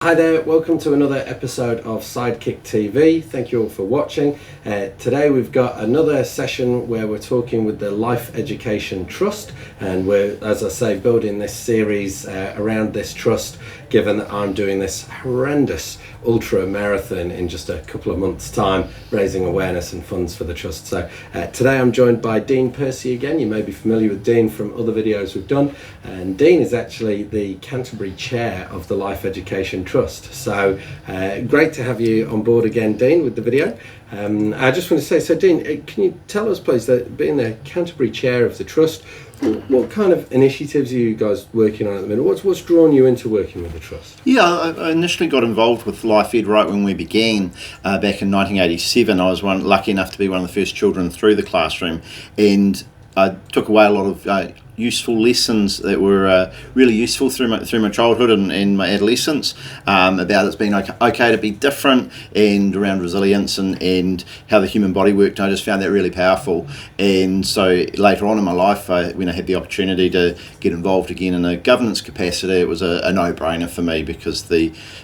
Hi there, welcome to another episode of SidekickTV. Thank you all for watching. Today we've got another session where we're talking with the Life Education Trust, and we're, as I say, building this series around this trust, given that I'm doing this horrendous ultra marathon in just a couple of months' time, raising awareness and funds for the trust. So today I'm joined by Dean Percy again. You may be familiar with Dean from other videos we've done, and Dean is actually the Canterbury Chair of the Life Education Trust. So great to have you on board again, Dean, with the video. I just want to say, so Dean, can you tell us please, that being the Canterbury Chair of the Trust, what kind of initiatives are you guys working on at the minute? What's drawn you into working with the Trust? Yeah, I initially got involved with Life Ed right when we began back in 1987. I was lucky enough to be one of the first children through the classroom, and I took away a lot of useful lessons that were really useful through my childhood and my adolescence, about it's being okay to be different, and around resilience and how the human body worked. I just found that really powerful, and so later on in my life, when I had the opportunity to get involved again in a governance capacity, it was a no-brainer for me, because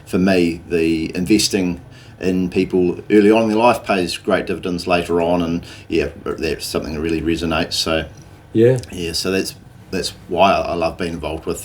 for me the investing in people early on in their life pays great dividends later on, and yeah, that's something that really resonates. So so that's why I love being involved with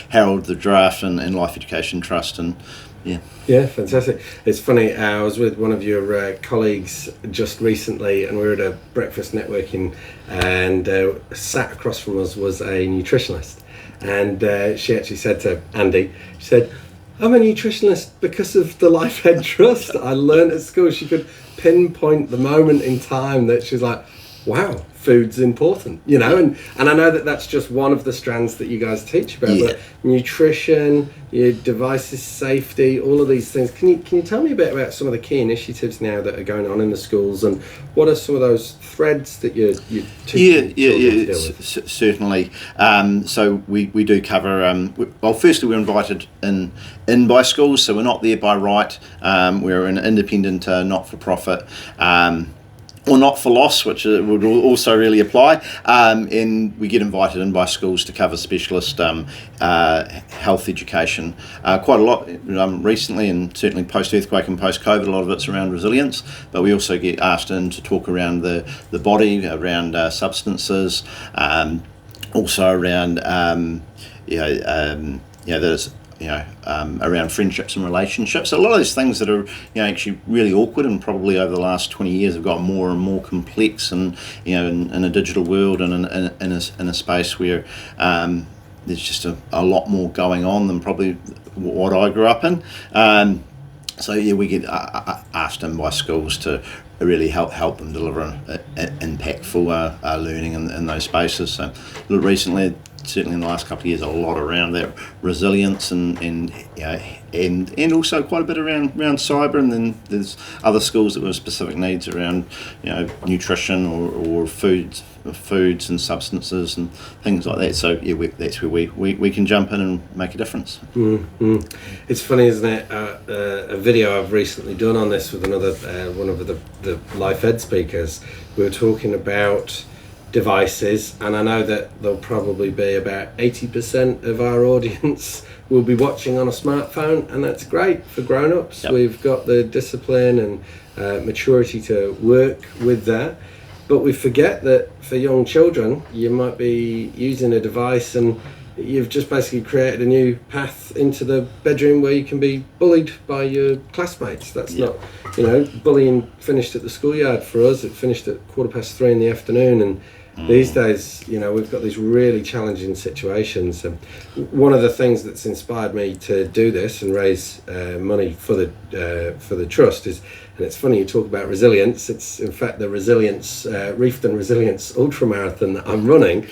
Harold the Draft and Life Education Trust, and yeah, fantastic. It's funny, I was with one of your colleagues just recently, and we were at a breakfast networking, and sat across from us was a nutritionist, and she actually said to Andy, she said, "I'm a nutritionist because of the Life Ed Trust. I learned at school." She could pinpoint the moment in time that she's like, wow, food's important, you know, and I know that that's just one of the strands that you guys teach about, but nutrition, your devices safety, all of these things. Can you tell me a bit about some of the key initiatives now that are going on in the schools, and what are some of those threads that you're teaching? Certainly. So we do cover, well, firstly we're invited in by schools, so we're not there by right. We're an independent not-for-profit, or not for loss, which would also really apply, and we get invited in by schools to cover specialist health education quite a lot recently, and certainly post-earthquake and post-COVID, a lot of it's around resilience, but we also get asked in to talk around the body, around substances, also around there's around friendships and relationships. A lot of those things that are actually really awkward, and probably over the last 20 years have got more and more complex, and in a digital world, and in a space where there's just a lot more going on than probably what I grew up in. So we get asked in by schools to really help them deliver impactful learning in those spaces. So recently, certainly in the last couple of years, a lot around that resilience and also quite a bit around cyber, and then there's other schools that have specific needs around nutrition or foods and substances and things like that. So that's where we can jump in and make a difference. It's funny, isn't it? A video I've recently done on this with another one of the Life Ed speakers. We were talking about devices, and I know that there'll probably be about 80% of our audience will be watching on a smartphone, and that's great for grown-ups. Yep. We've got the discipline and maturity to work with that, but we forget that for young children, you might be using a device and you've just basically created a new path into the bedroom where you can be bullied by your classmates. That's not, bullying finished at the schoolyard for us. It finished at 3:15 in the afternoon, and these days, we've got these really challenging situations. One of the things that's inspired me to do this and raise money for the trust is, and it's funny you talk about resilience. It's in fact the resilience Reefton Resilience Ultramarathon that I'm running.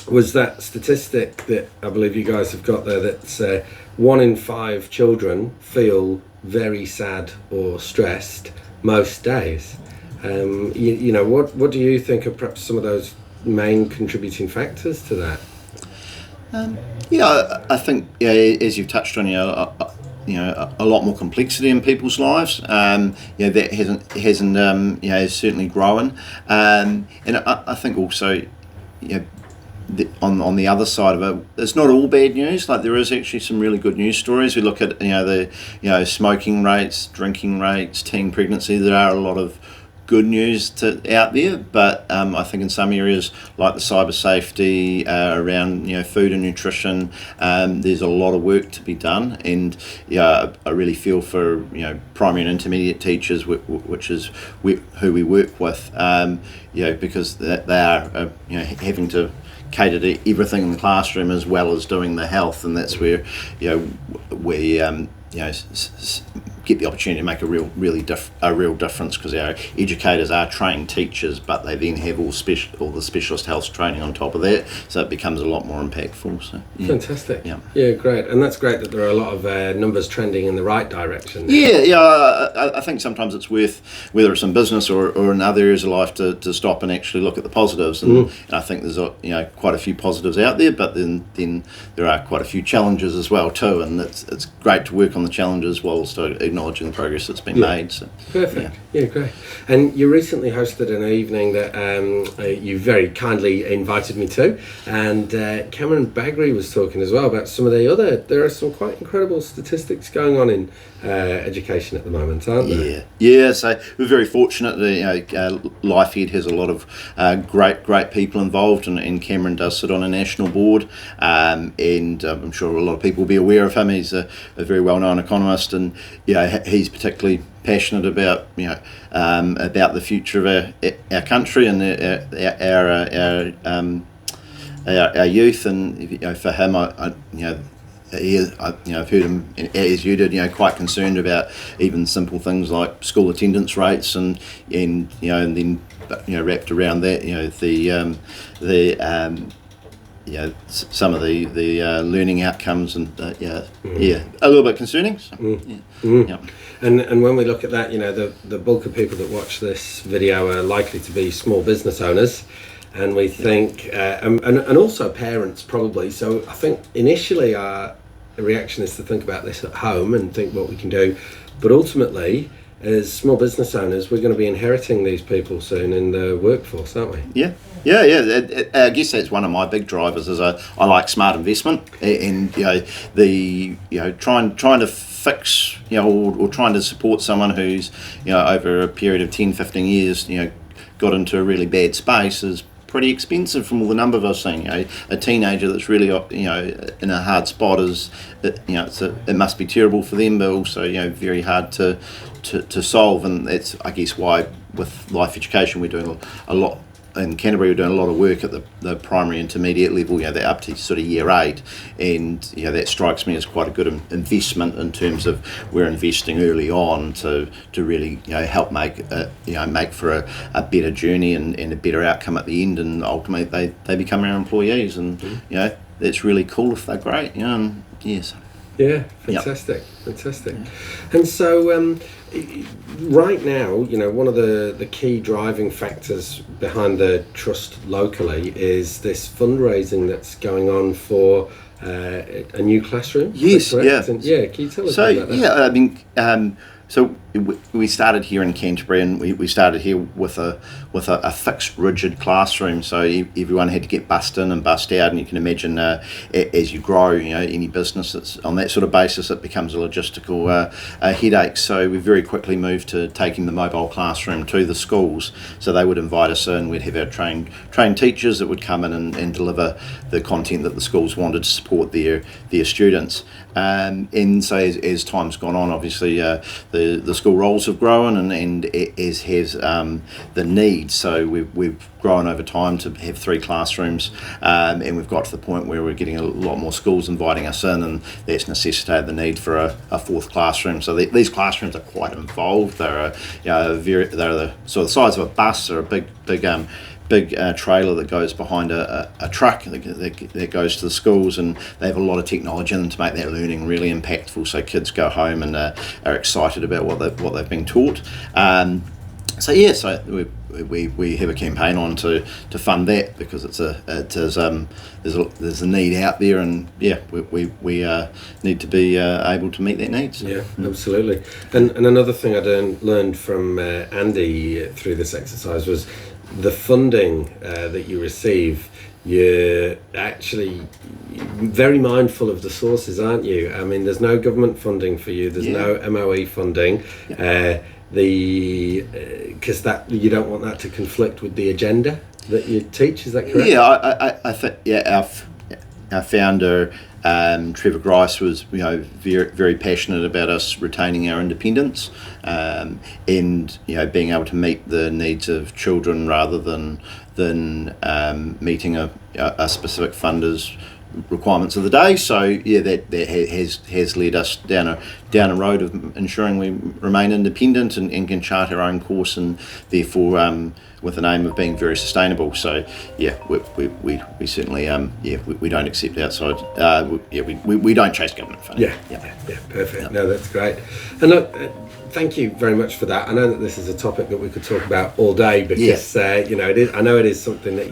Was that statistic that I believe you guys have got there, that 1 in 5 children feel very sad or stressed most days. What do you think are perhaps some of those main contributing factors to that? I think as you've touched on, a lot more complexity in people's lives. That has certainly grown, and I think also on the other side of it, it's not all bad news. Like, there is actually some really good news stories. We look at the smoking rates, drinking rates, teen pregnancy. There are a lot of good news out there, but I think in some areas like the cyber safety around food and nutrition, there's a lot of work to be done. And I really feel for primary and intermediate teachers, which is who we work with, because they are having to cater to everything in the classroom as well as doing the health, and that's where we get the opportunity to make a real difference, because our educators are trained teachers, but they then have all the specialist health training on top of that, so it becomes a lot more impactful. So fantastic. Yeah, great. And that's great that there are a lot of numbers trending in the right direction. I think sometimes it's worth, whether it's in business or in other areas of life, to stop and actually look at the positives, and I think there's quite a few positives out there, but then there are quite a few challenges as well too, and it's great to work on the challenges whilst acknowledging the progress that's been made. So. Perfect. Yeah, great. And you recently hosted an evening that you very kindly invited me to, and Cameron Baggery was talking as well about some of there are some quite incredible statistics going on in education at the moment, aren't there? Yeah. So we're very fortunate that LifeEd has a lot of great people involved, and Cameron does sit on a national board, and I'm sure a lot of people will be aware of him. He's a very well-known economist, and he's particularly passionate about the future of our country and our youth, and for him, I've heard him, as you did, quite concerned about even simple things like school attendance rates, and then wrapped around that, some of the learning outcomes, and a little bit concerning. So, And when we look at that, the bulk of people that watch this video are likely to be small business owners, and we think, and also parents probably. So I think initially our reaction is to think about this at home and think what we can do, but ultimately, as small business owners, we're going to be inheriting these people soon in the workforce, aren't we? Yeah. I guess that's one of my big drivers. Is I like smart investment, and trying to fix, or trying to support someone who's over a period of 10, 15 years got into a really bad space is pretty expensive from all the numbers I've seen. A teenager that's really in a hard spot is it must be terrible for them, but also very hard to solve, and that's, I guess, why with life education we're doing a lot. In Canterbury, we're doing a lot of work at the primary intermediate level, they're up to sort of year 8, and that strikes me as quite a good investment in terms of we're investing early on to really help make for a better journey and a better outcome at the end, and ultimately they become our employees, and that's really cool if they're great, and yes. Yeah, fantastic. And so right now, one of the key driving factors behind the trust locally is this fundraising that's going on for a new classroom. Yes, yeah. And, can you tell us about that? So we started here in Canterbury, and we started here with a fixed, rigid classroom. So everyone had to get bussed in and bussed out, and you can imagine as you grow, any business that's on that sort of basis, it becomes a logistical headache. So we very quickly moved to taking the mobile classroom to the schools. So they would invite us in. We'd have our trained teachers that would come in and deliver the content that the schools wanted to support their students. And so as time's gone on, obviously the school roles have grown, and as has the need. So we've grown over time to have 3 classrooms, and we've got to the point where we're getting a lot more schools inviting us in, and that's necessitated the need for a 4th classroom. So these classrooms are quite involved. They're they're the sort of size of a bus, or a big trailer that goes behind a truck that goes to the schools, and they have a lot of technology in them to make that learning really impactful, so kids go home and are excited about what they've been taught. So we have a campaign on to fund that, because there's a need out there, and we need to be able to meet that need. So. Yeah, absolutely. And another thing I learned from Andy through this exercise was the funding that you receive you're actually very mindful of the sources, aren't you? I mean, there's no government funding for you. There's no MOE funding. Yeah. Because that you don't want that to conflict with the agenda that you teach. Is that correct? Yeah, I think our founder Trevor Grice was very very passionate about us retaining our independence, and being able to meet the needs of children rather than meeting a specific funder's requirements of the day. So yeah, that has led us down a road of ensuring we remain independent and can chart our own course, and therefore with the aim of being very sustainable. So yeah, we certainly we don't accept outside. We don't chase government funding. Yeah, perfect. Yeah. No, that's great. And look, thank you very much for that. I know that this is a topic that we could talk about all day because it is. I know it is something that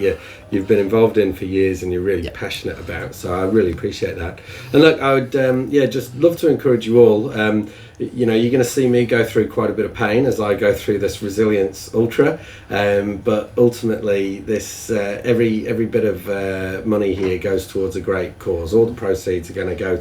you've been involved in for years and you're really passionate about. So I really appreciate that. And look, I would just love to encourage you all. You're going to see me go through quite a bit of pain as I go through this Resilience Ultra, but ultimately this every bit of money here goes towards a great cause. All the proceeds are going to go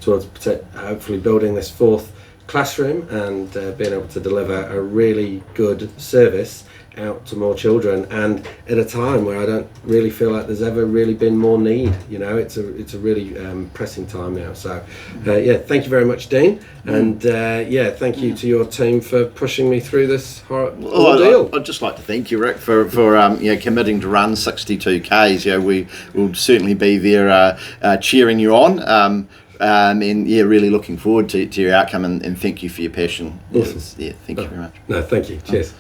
towards hopefully building this fourth classroom and being able to deliver a really good service out to more children, and at a time where I don't really feel like there's ever really been more need. It's a really pressing time now. So thank you very much, Dean, and thank you to your team for pushing me through this ordeal. I'd just like to thank you, Rick, for committing to run 62 Ks. We will certainly be there cheering you on. Really looking forward to your outcome, and thank you for your passion. Awesome. Thank you very much. No, thank you. Cheers.